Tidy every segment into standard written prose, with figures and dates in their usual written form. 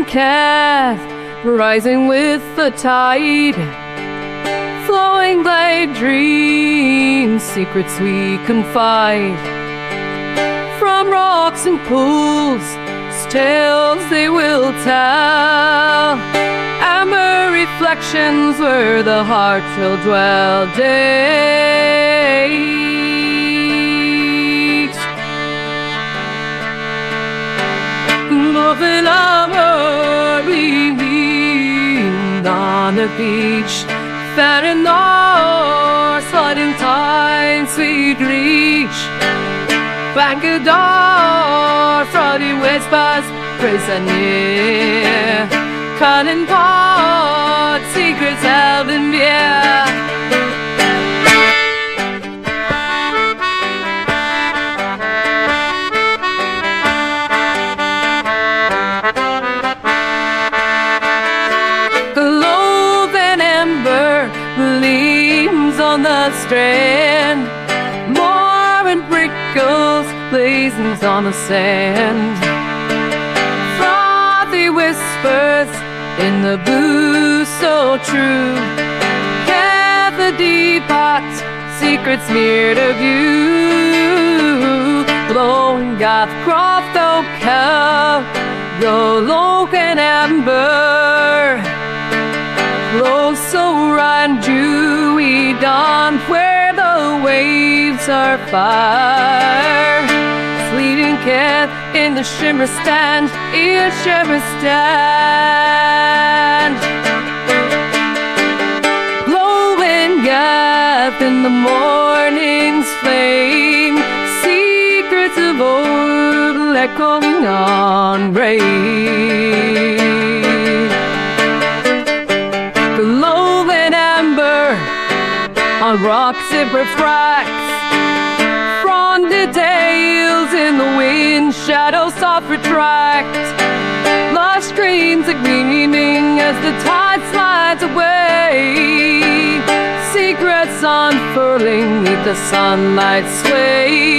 calf, rising with the tide, flowing like dreams, secrets we confide. From rocks and pools, tales they will tell, amber reflections where the heart will dwell. Days love and amber remained on the beach, fair and north, sliding times sweet reach. Bangador, frothy whispers, prisoner, cunning pot, secrets held in beer. Cloven ember gleams on the strand, more and prickles blazons on the sand. Frothy whispers in the blue so true, gather depot, secrets smeared of you. Blowing off croft oak kelp, go low and amber, flow so round dewy dawn where the waves are fire. Sleeping cat in the shimmer stand, in shimmer stand. Glowing gap in the morning's flame, secrets of old echoing on rain. Glowing amber on rocks it refracts, fronded tales in the wind, shadows soft retract. Lush greens are gleaming as the tide slides away, secrets unfurling neath the sunlight sway.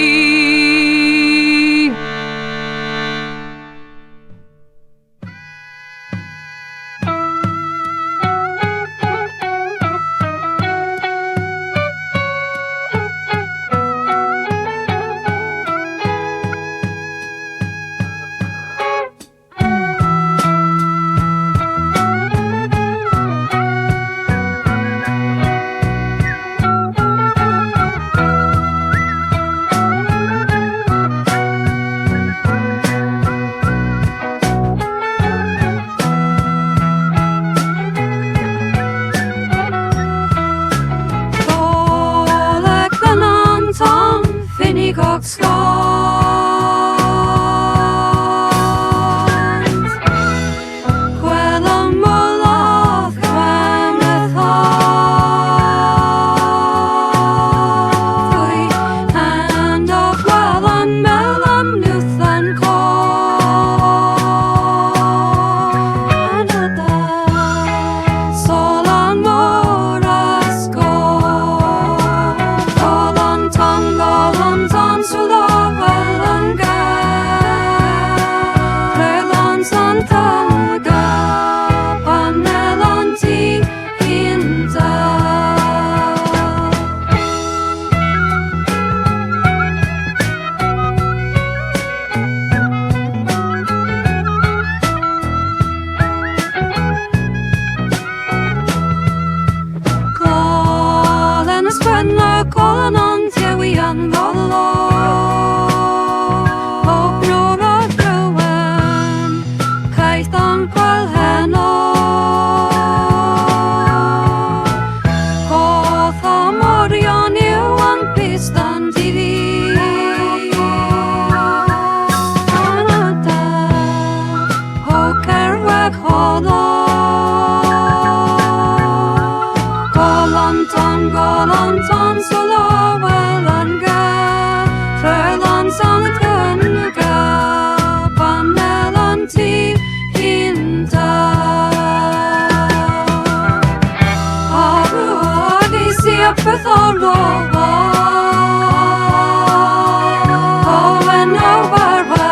Over, over,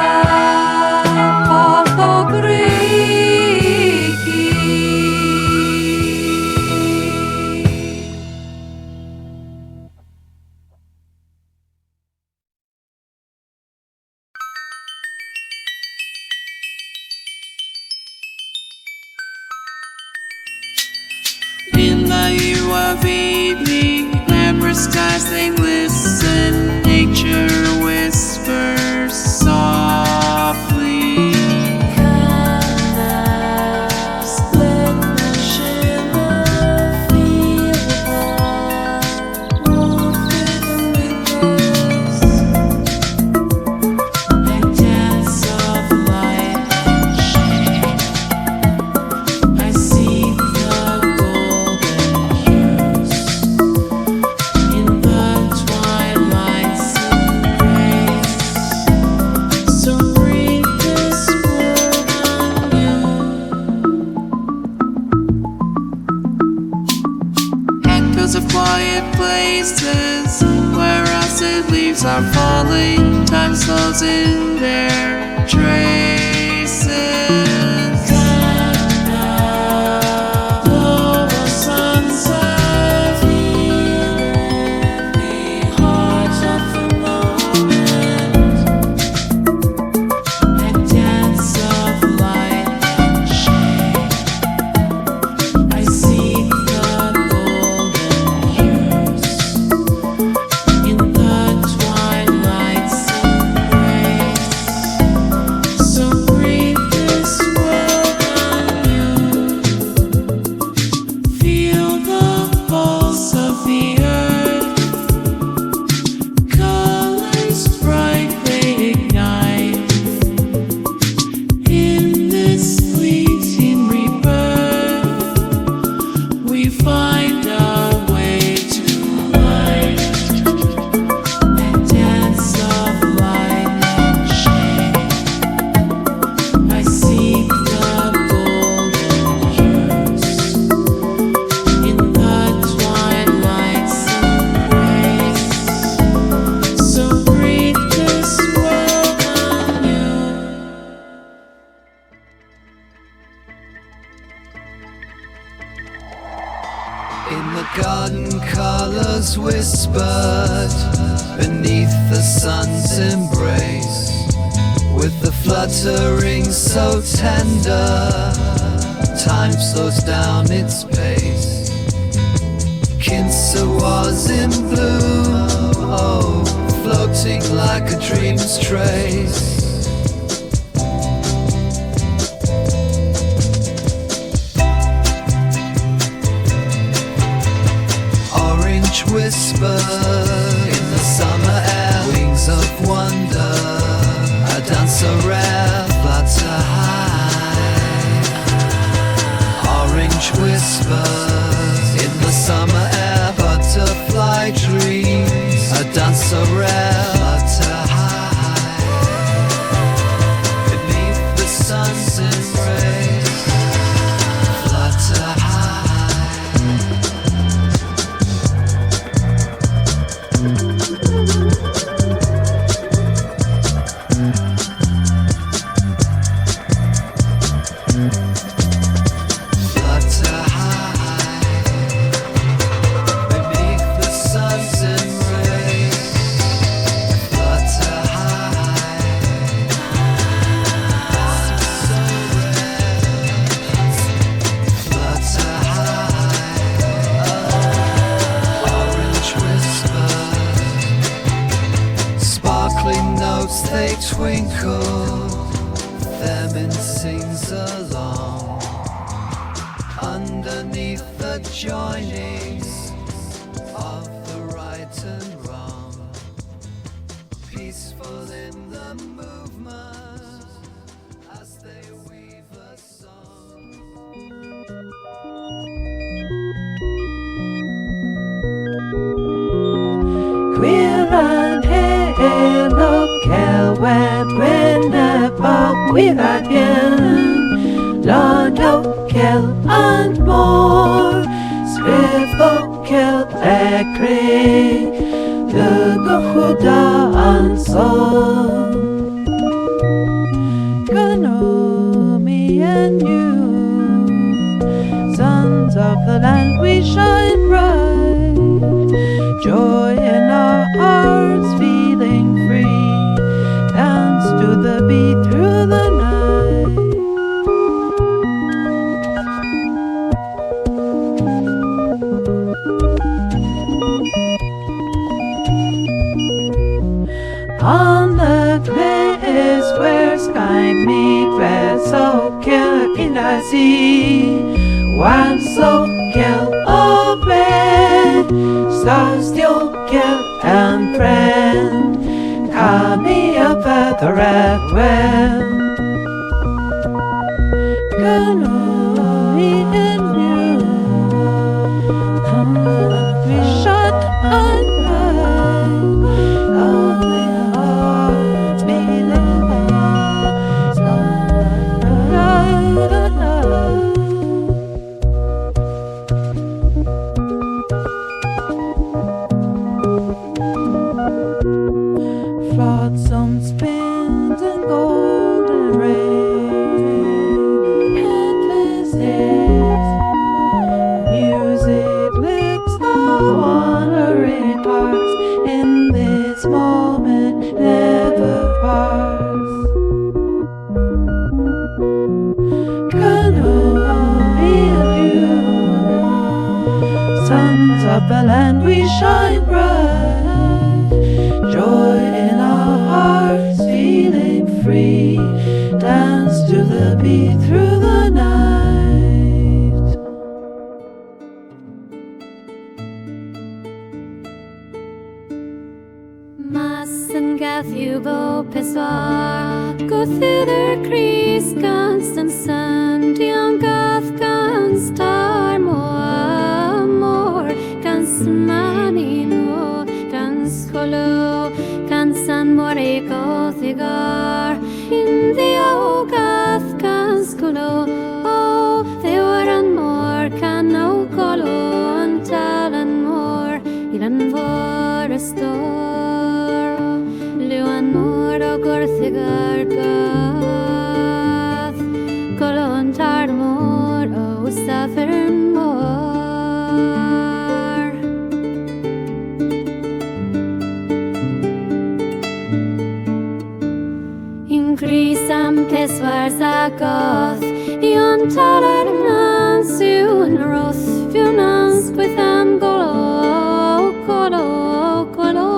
all the green. as they listen, nature whispers softly. Colors blend and shimmer, feel the warmth through the windows. A dance of light and shade. I see the golden hues in the twilight's embrace. So breathe this world anew. Echoes of quiet places where acid leaves are falling. Time slows in their traces. Global sunset, heart of the moment. A dance of light and shade. I see the golden hues in the twilight's embrace. So breathe this world anew. Feel the pulse of the earth. Colors bright they ignite. In this fleeting rebirth, we find our way to light. A dance of light and shade. I seek the golden hues in the twilight's embrace. So breathe this world anew. In the garden, colors whispered beneath the sun's embrace, with the fluttering so tender, time slows down its pace. Kinsa was in bloom, oh, floating like a dream's trace. Orange whisper in the summer air, wings of wonder, a dancer rare, flutter high. Orange whisper in the summer air, butterfly dreams, a dancer rare, flutter high. Beneath the sun's embrace, flutter high. Flutter high beneath the sun's embrace. Flutter high, so rare. Flutter high, orange whisper, sparkling notes they twinkle. Theremin sings along underneath the joinings of the right and wrong, peaceful in the movement as they weave a song. Quillan hello Kernewek Kernewek Quillan Londo kelp and more Skrifo kelp ekring Lugohuda and song Konomi and you Sons of the land we shine bright Joy in our hearts, feeling free. Dance to the beat through the night. On the cliffs where sky meet red, so kill in the sea. One so kill of red, stars still kill and friend. Coming up at the red wind. Kernewek and you, we shot and ride. Only hearts beating fast. Flotsam spins and golden rain. Endless days. Music lifts the wandering hearts. In this moment never parts. Kernewek and you, sons of the land, we shine bright. Joy in our hearts, feeling free. Dance to the beat through the night. Massen gath you bo pessoa. Go through the crease, guns and sand. Young gath guns, star more. Guns money no. Guns colo. Guns and more go cigar. In the old gath guns colo. Oh, they were and more. Can no colo and tell and more. Even for a store. Luan more o gorthigar gath. Colon tar more o suffer more. Increase am peswars a goth. Ion talar nan soon roth. Funans with am golo, golo, golo.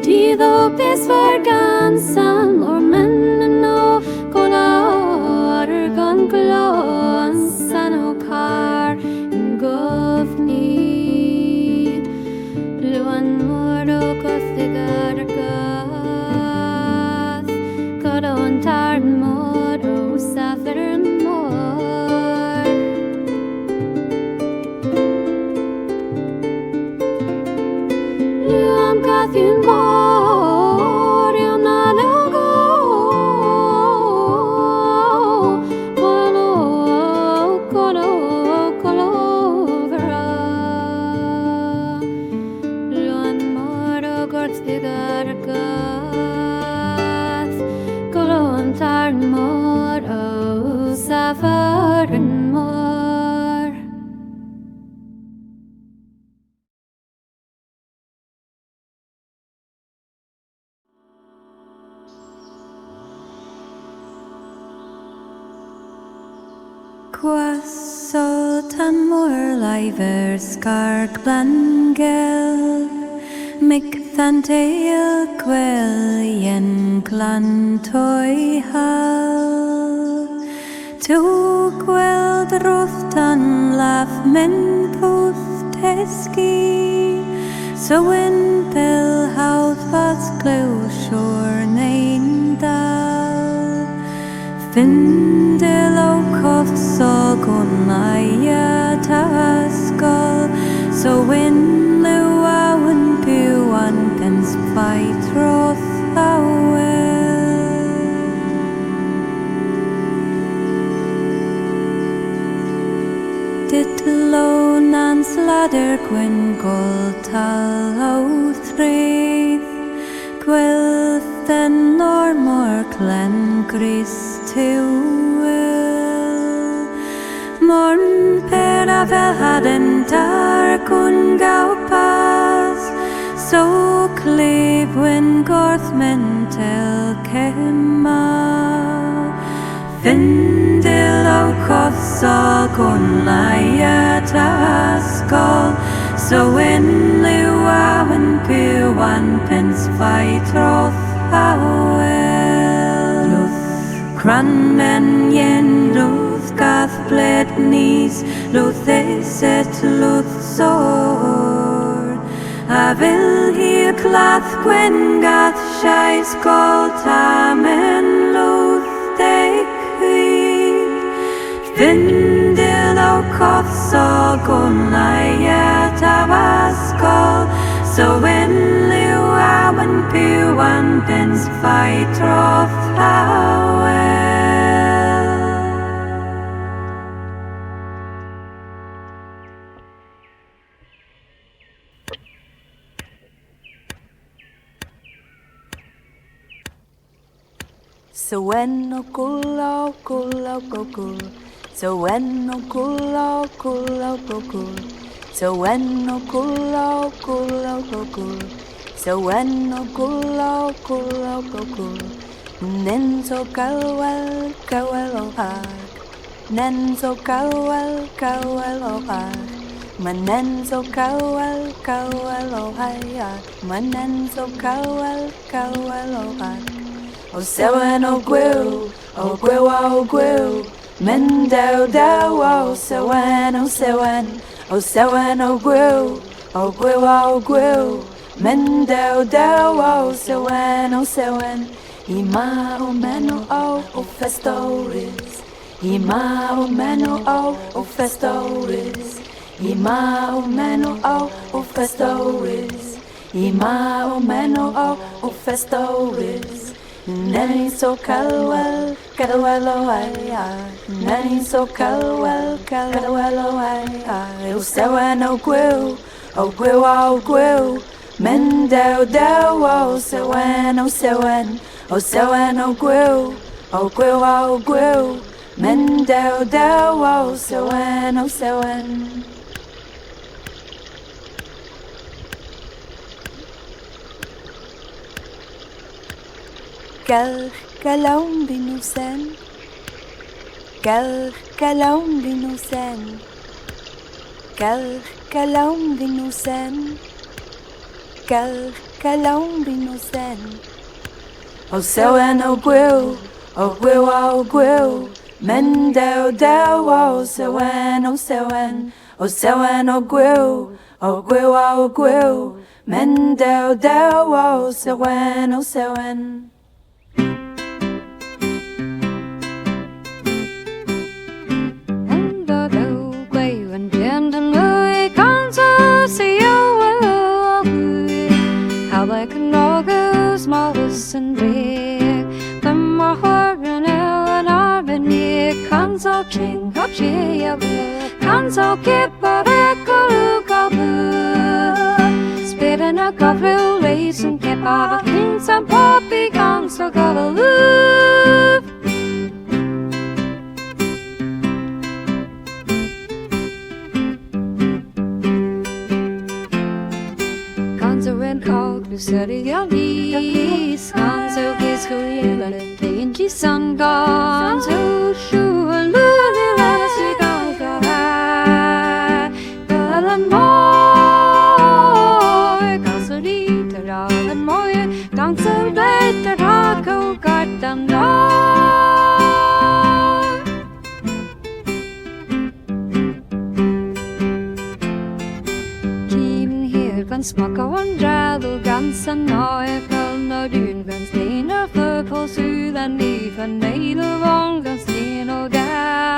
Tido pesvar gansan or men no color gun glon sano car in govni luan moro kothigar gath kodon tar moro suffer more. Luam kathin more. Quasso tan mor liver scark blangel Mick than tail quell yen clan toy hal To quell the roth tan laugh men puth teski So in pill how thoughts glow shore nain dal Findel o koth so gon aya taskal So in lewawen puan pens fight roth awel Dit lo nan sladder gwyn gol tal o threith Gwylth then nor more clen gris Morn per a fel hadden dar kun gau pas So cleave when gorth mentel kema Findil o koth sol kun laia taskol So when Lewawan Puan Pence fight Roth Howell Luth Cran and Yen Luth Gath Bled Knees Luth they set Luth Sword Avil here Clath Gwen Gath Shais Gold Tam and Luth they Vindil o Kothsol Gunaya Tabaskol So when Lewawan Puan Pins Fight Roth Howell So when no cool So when no cool So when no cool So when no cool Nen so kawal o hag Nen so kawal o hag Manen so kawal o hag Manen so kawal o hag O sewen o gwyw Men daw o sewen o sewen o gwyw Men daw o sewen Ima o meno o festoris Ima o meno o festoris Ima o meno o festoris Ima o meno o festoris Nani so kalwal o ay Nani so kalwal o ay O sewen o gwyw Men daw o sewen o sewen o gwyw Men daw o sewen o sewen Kalong binusen Kalong binusen Kalong binusen Kalong binusen O sewen o gwyw Men daw o sewen o sewen o gwyw Men daw o sewen o sewen Smallest and big, the more horror and arbony, Kanzo ching, Hopchiabu, Kanzo kipper, Ekolukabu, Spitting a couple lace and kipper, Kings and poppy guns, so got a loop. Study your knees, Kanzo kiss Korea, playing G sun guns, oh, sure, Lulu, let's see, Kanzo high, but and more, Kanzo leader, and more, Kanzo later, Hako, garden door. Smoke on draddle guns and noifel no dune guns, Dana fur på sudan, Even nail of on guns, Dino down.